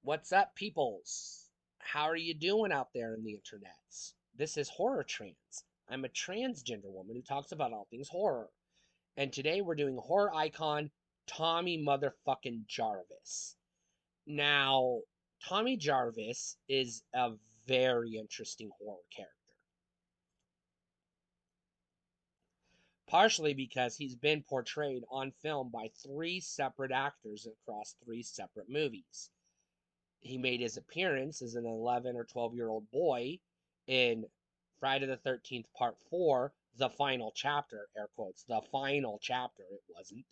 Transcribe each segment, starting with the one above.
What's up, peoples? How are you doing out there in the internets? This is Horror Trans. I'm a transgender woman who talks about all things horror. And today we're doing horror icon Tommy motherfucking Jarvis. Now, Tommy Jarvis is a very interesting horror character. Partially because he's been portrayed on film by three separate actors across three separate movies. He made his appearance as an 11 or 12-year-old boy in Friday the 13th, Part 4, the final chapter, air quotes, the final chapter, it wasn't,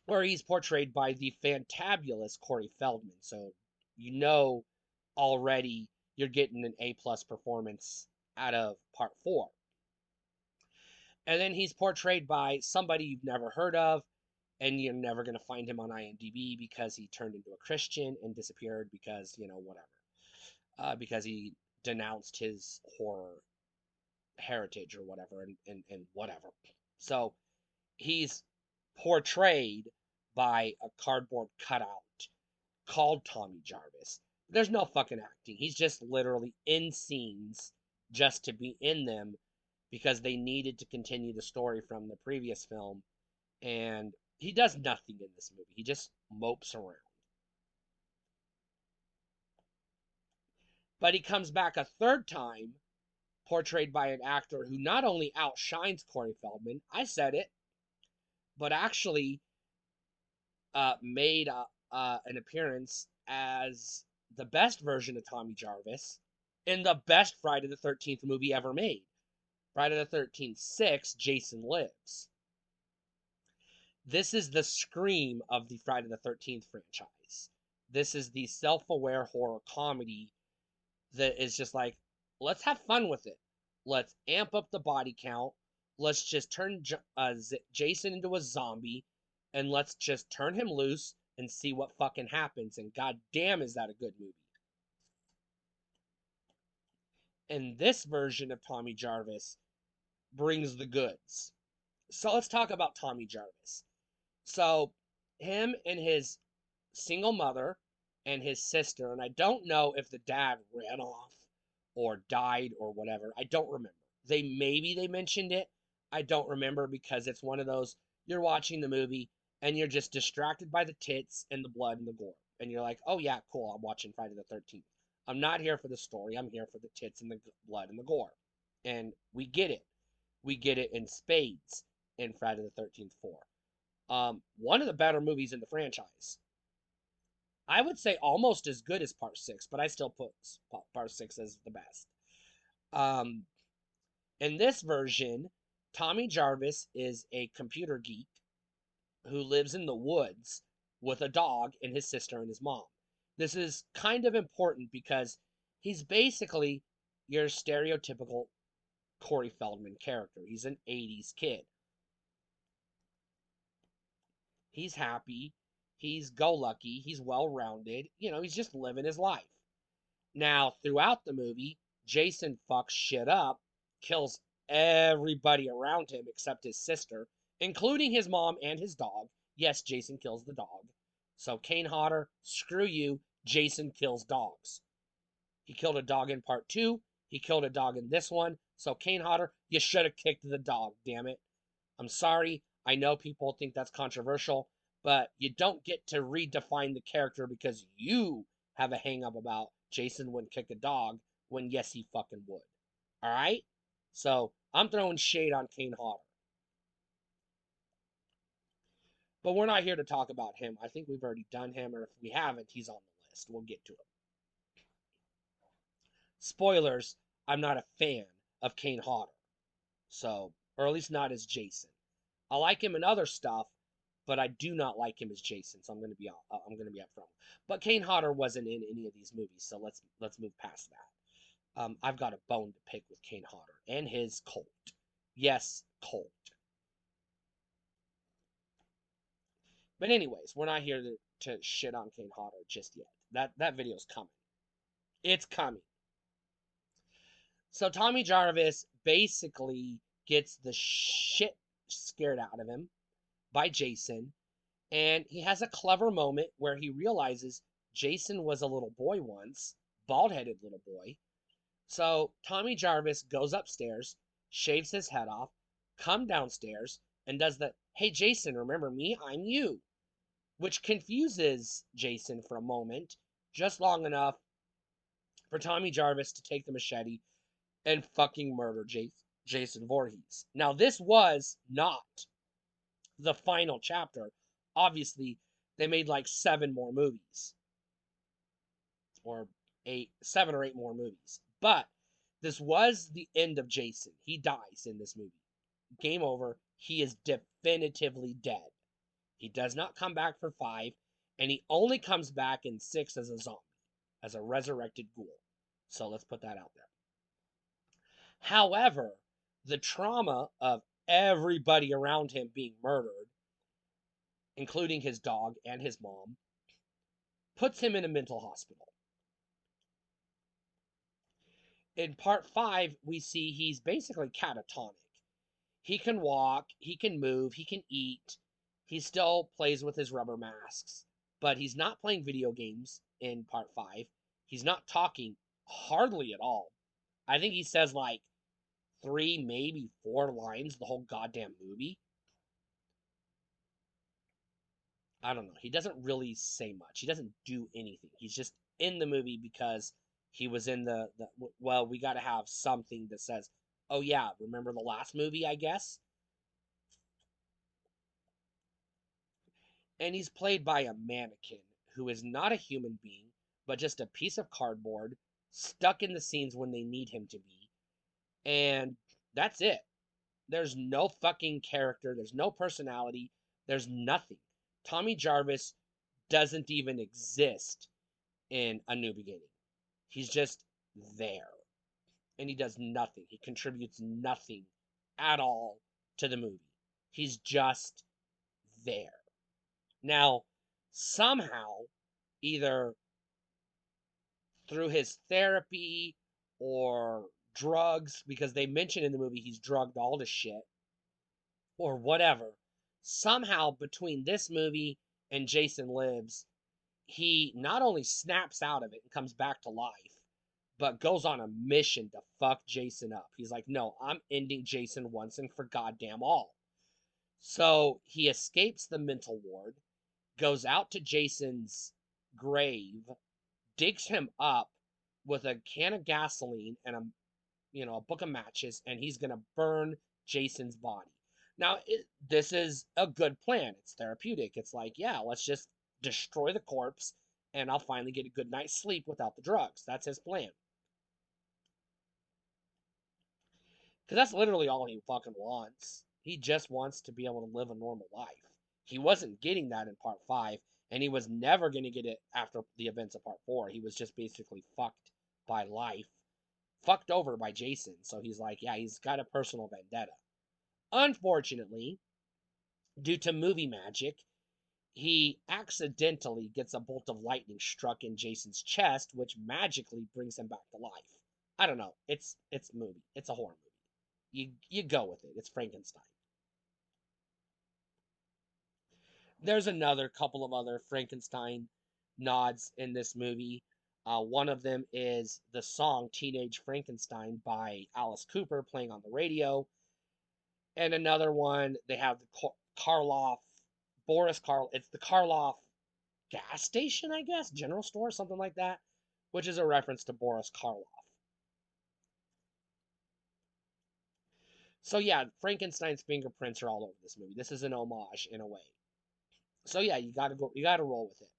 where he's portrayed by the fantabulous Corey Feldman. So, you know already you're getting an A-plus performance out of Part 4. And then he's portrayed by somebody you've never heard of, and you're never going to find him on IMDb because he turned into a Christian and disappeared because, whatever. Because he denounced his horror heritage or whatever, and whatever. So he's portrayed by a cardboard cutout called Tommy Jarvis. There's no fucking acting. He's just literally in scenes just to be in them because they needed to continue the story from the previous film. And he does nothing in this movie. He just mopes around. But he comes back a third time, portrayed by an actor who not only outshines Corey Feldman, I said it, but actually made an appearance as the best version of Tommy Jarvis in the best Friday the 13th movie ever made. Friday the 13th 6, Jason Lives. This is the Scream of the Friday the 13th franchise. This is the self-aware horror comedy that is just like, let's have fun with it. Let's amp up the body count. Let's just turn Jason into a zombie, and let's just turn him loose and see what fucking happens. And goddamn, is that a good movie? And this version of Tommy Jarvis brings the goods. So let's talk about Tommy Jarvis. So him and his single mother and his sister, and I don't know if the dad ran off or died or whatever. I don't remember. Maybe they mentioned it. I don't remember because it's one of those you're watching the movie and you're just distracted by the tits and the blood and the gore. And you're like, "Oh yeah, cool. I'm watching Friday the 13th. I'm not here for the story. I'm here for the tits and the blood and the gore." And we get it. We get it in spades in Friday the 13th 4. One of the better movies in the franchise. I would say almost as good as Part 6, but I still put Part 6 as the best. Um, in this version, Tommy Jarvis is a computer geek who lives in the woods with a dog and his sister and his mom. This is kind of important because he's basically your stereotypical Corey Feldman character. He's an 80s kid. He's happy. He's go lucky. He's well rounded. He's just living his life. Now, throughout the movie, Jason fucks shit up, kills everybody around him except his sister, including his mom and his dog. Yes, Jason kills the dog. So, Kane Hodder, screw you. Jason kills dogs. He killed a dog in part 2. He killed a dog in this one. So, Kane Hodder, you should have kicked the dog, damn it. I'm sorry. I know people think that's controversial, but you don't get to redefine the character because you have a hang up about Jason wouldn't kick a dog when yes, he fucking would. All right? So I'm throwing shade on Kane Hodder. But we're not here to talk about him. I think we've already done him, or if we haven't, he's on the list. We'll get to him. Spoilers, I'm not a fan of Kane Hodder. So, or at least not as Jason. I like him in other stuff, but I do not like him as Jason. So I'm going to be upfront. But Kane Hodder wasn't in any of these movies, so let's move past that. I've got a bone to pick with Kane Hodder and his cult. Yes, cult. But anyways, we're not here to shit on Kane Hodder just yet. That video's coming. It's coming. So Tommy Jarvis basically gets the shit scared out of him by Jason, and he has a clever moment where he realizes Jason was a little boy once, bald-headed little boy. So Tommy Jarvis goes upstairs, shaves his head off, come downstairs, and does the, "Hey Jason, remember me? I'm you," which confuses Jason for a moment, just long enough for Tommy Jarvis to take the machete and fucking murder Jason Voorhees. Now, this was not the final chapter. Obviously, they made like 7 more movies, or 7 or 8 more movies. But this was the end of Jason. He dies in this movie. Game over. He is definitively dead. He does not come back for 5, and he only comes back in 6 as a zombie, as a resurrected ghoul. So let's put that out there. However, the trauma of everybody around him being murdered, including his dog and his mom, puts him in a mental hospital. In part 5, we see he's basically catatonic. He can walk, he can move, he can eat. He still plays with his rubber masks, but he's not playing video games in part 5. He's not talking hardly at all. I think he says like 3, maybe 4 lines the whole goddamn movie. I don't know. He doesn't really say much. He doesn't do anything. He's just in the movie because he was in well, we got to have something that says, "Oh yeah, remember the last movie, I guess?" And he's played by a mannequin who is not a human being, but just a piece of cardboard stuck in the scenes when they need him to be. And that's it. There's no fucking character, there's no personality, there's nothing. Tommy Jarvis doesn't even exist in A New Beginning. He's just there. And he does nothing. He contributes nothing at all to the movie. He's just there. Now, somehow, either through his therapy or drugs, because they mention in the movie he's drugged all to shit, or whatever, somehow between this movie and Jason Lives, he not only snaps out of it and comes back to life, but goes on a mission to fuck Jason up. He's like, "No, I'm ending Jason once and for goddamn all." So he escapes the mental ward, goes out to Jason's grave, digs him up with a can of gasoline and a book of matches, and he's gonna burn Jason's body. Now, this is a good plan. It's therapeutic. It's like, yeah, let's just destroy the corpse, and I'll finally get a good night's sleep without the drugs. That's his plan. Because that's literally all he fucking wants. He just wants to be able to live a normal life. He wasn't getting that in part 5, and he was never going to get it after the events of part 4. He was just basically fucked by life, fucked over by Jason. So he's like, yeah, he's got a personal vendetta. Unfortunately, due to movie magic, he accidentally gets a bolt of lightning struck in Jason's chest, which magically brings him back to life. I don't know. It's a movie. It's a horror movie. You go with it. It's Frankenstein. There's another couple of other Frankenstein nods in this movie. One of them is the song Teenage Frankenstein by Alice Cooper playing on the radio. And another one, they have the Karloff, it's the Karloff gas station, I guess, general store, something like that, which is a reference to Boris Karloff. So yeah, Frankenstein's fingerprints are all over this movie. This is an homage in a way. So yeah, you gotta roll with it.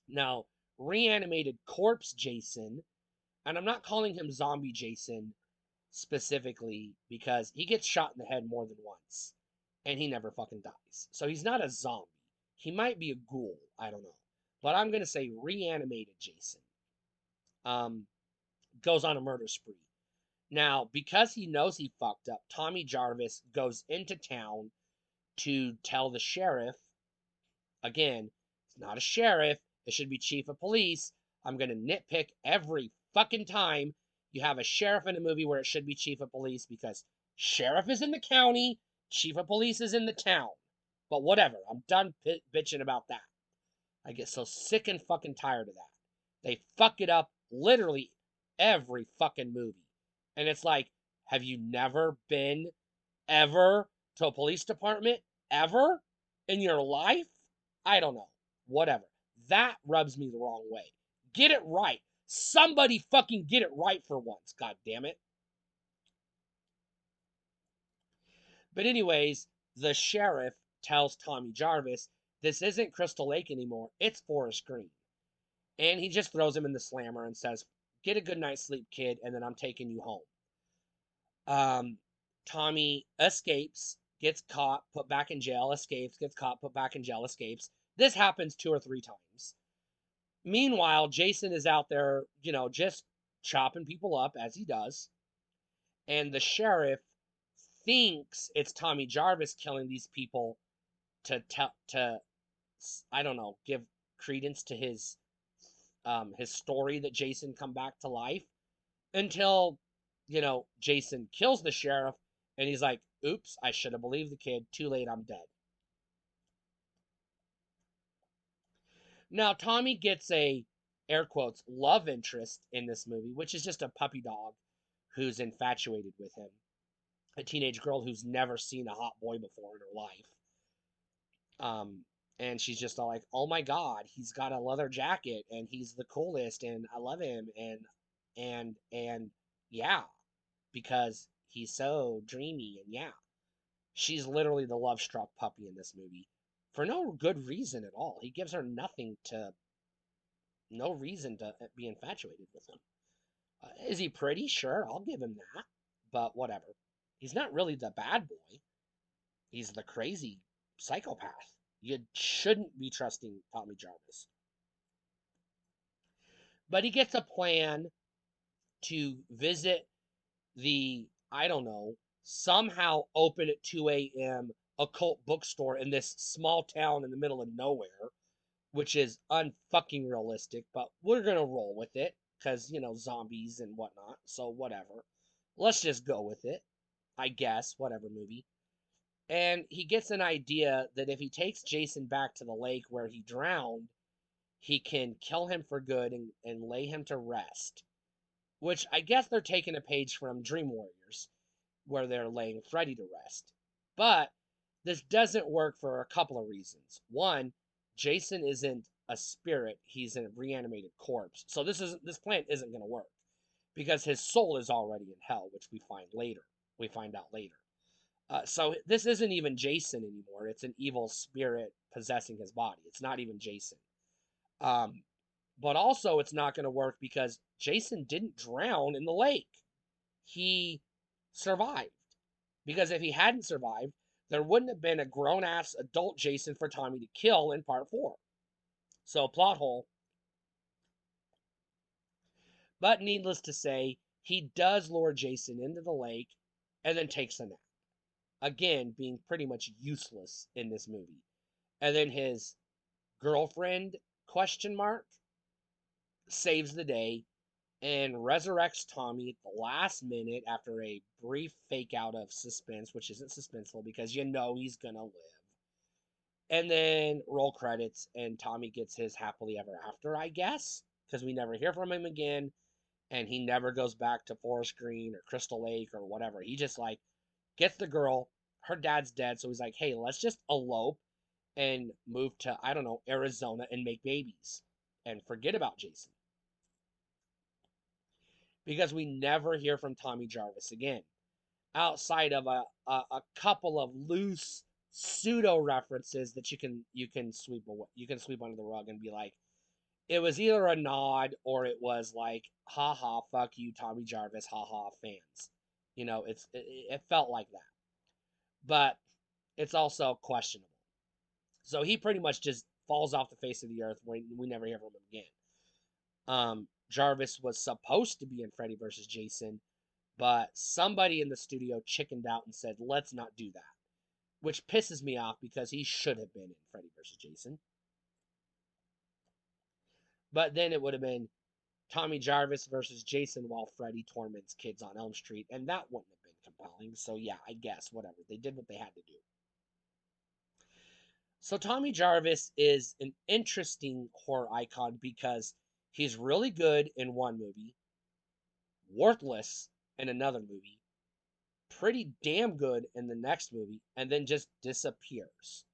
Now, reanimated corpse Jason, and I'm not calling him zombie Jason specifically because he gets shot in the head more than once and he never fucking dies. So he's not a zombie. He might be a ghoul, I don't know. But I'm going to say reanimated Jason um, goes on a murder spree. Now, because he knows he fucked up, Tommy Jarvis goes into town to tell the sheriff. Again, it's not a sheriff. It should be chief of police. I'm going to nitpick every fucking time you have a sheriff in a movie where it should be chief of police, because sheriff is in the county, chief of police is in the town. But whatever, I'm done bitching about that. I get so sick and fucking tired of that. They fuck it up literally every fucking movie. And it's like, have you never been ever to a police department ever in your life? I don't know. Whatever. That rubs me the wrong way. Get it right. Somebody fucking get it right for once. God damn it. But anyways, the sheriff tells Tommy Jarvis this isn't Crystal Lake anymore. It's Forest Green. And he just throws him in the slammer and says, "Get a good night's sleep, kid, and then I'm taking you home." Um, Tommy escapes, gets caught, put back in jail, escapes, gets caught, put back in jail, escapes. This happens 2 or 3 times. Meanwhile, Jason is out there, just chopping people up as he does. And the sheriff thinks it's Tommy Jarvis killing these people to tell to I don't know, give credence to his story that Jason come back to life until Jason kills the sheriff and he's like, "Oops, I should have believed the kid. Too late, I'm dead." Now Tommy gets a air quotes love interest in this movie, which is just a puppy dog who's infatuated with him. A teenage girl who's never seen a hot boy before in her life. Um, and she's just all like, "Oh my God, he's got a leather jacket and he's the coolest and I love him and yeah, because he's so dreamy and yeah." She's literally the love struck puppy in this movie for no good reason at all. He gives her no reason to be infatuated with him. Is he pretty? Sure, I'll give him that, but whatever. He's not really the bad boy. He's the crazy psychopath. You shouldn't be trusting Tommy Jarvis. But he gets a plan to visit the, I don't know, somehow open at 2 a.m. occult bookstore in this small town in the middle of nowhere, which is unfucking realistic, but we're going to roll with it because, zombies and whatnot. So, whatever. Let's just go with it, I guess, whatever movie. And he gets an idea that if he takes Jason back to the lake where he drowned, he can kill him for good and lay him to rest. Which I guess they're taking a page from Dream Warriors, where they're laying Freddy to rest. But this doesn't work for a couple of reasons. One, Jason isn't a spirit, he's a reanimated corpse. So this plan isn't going to work because his soul is already in hell, which we find later. We find out later. So this isn't even Jason anymore. It's an evil spirit possessing his body. It's not even Jason. Um, but also, it's not going to work because Jason didn't drown in the lake. He survived. Because if he hadn't survived, there wouldn't have been a grown ass adult Jason for Tommy to kill in part 4. So, plot hole. But needless to say, he does lure Jason into the lake and then takes a nap. Again, being pretty much useless in this movie. And then his girlfriend, question mark, saves the day and resurrects Tommy at the last minute after a brief fake out of suspense, which isn't suspenseful because he's gonna live. And then roll credits, and Tommy gets his happily ever after, I guess, because we never hear from him again, and he never goes back to Forest Green or Crystal Lake or whatever. He just like gets the girl. Her dad's dead, so he's like, "Hey, let's just elope and move to, I don't know, Arizona and make babies and forget about Jason." Because we never hear from Tommy Jarvis again, outside of a couple of loose pseudo references that you can sweep away, you can sweep under the rug and be like, it was either a nod or it was like, haha, fuck you, Tommy Jarvis, haha, fans. It felt like that, but it's also questionable. So he pretty much just falls off the face of the earth when we never hear from him again. Jarvis was supposed to be in Freddy vs. Jason, but somebody in the studio chickened out and said, let's not do that. Which pisses me off because he should have been in Freddy vs. Jason. But then it would have been Tommy Jarvis versus Jason while Freddy torments kids on Elm Street, and that wouldn't have been compelling. So yeah, I guess, whatever. They did what they had to do. So Tommy Jarvis is an interesting horror icon because he's really good in one movie, worthless in another movie, pretty damn good in the next movie, and then just disappears.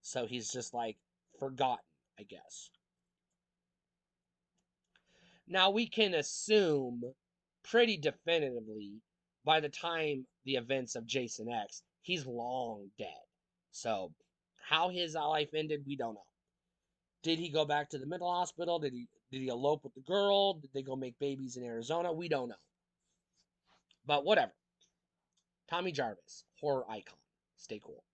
So he's just like forgotten, I guess. Now we can assume pretty definitively by the time the events of Jason X, he's long dead. So how his life ended, we don't know. Did he go back to the mental hospital? Did he elope with the girl? Did they go make babies in Arizona? We don't know. But whatever. Tommy Jarvis, horror icon. Stay cool.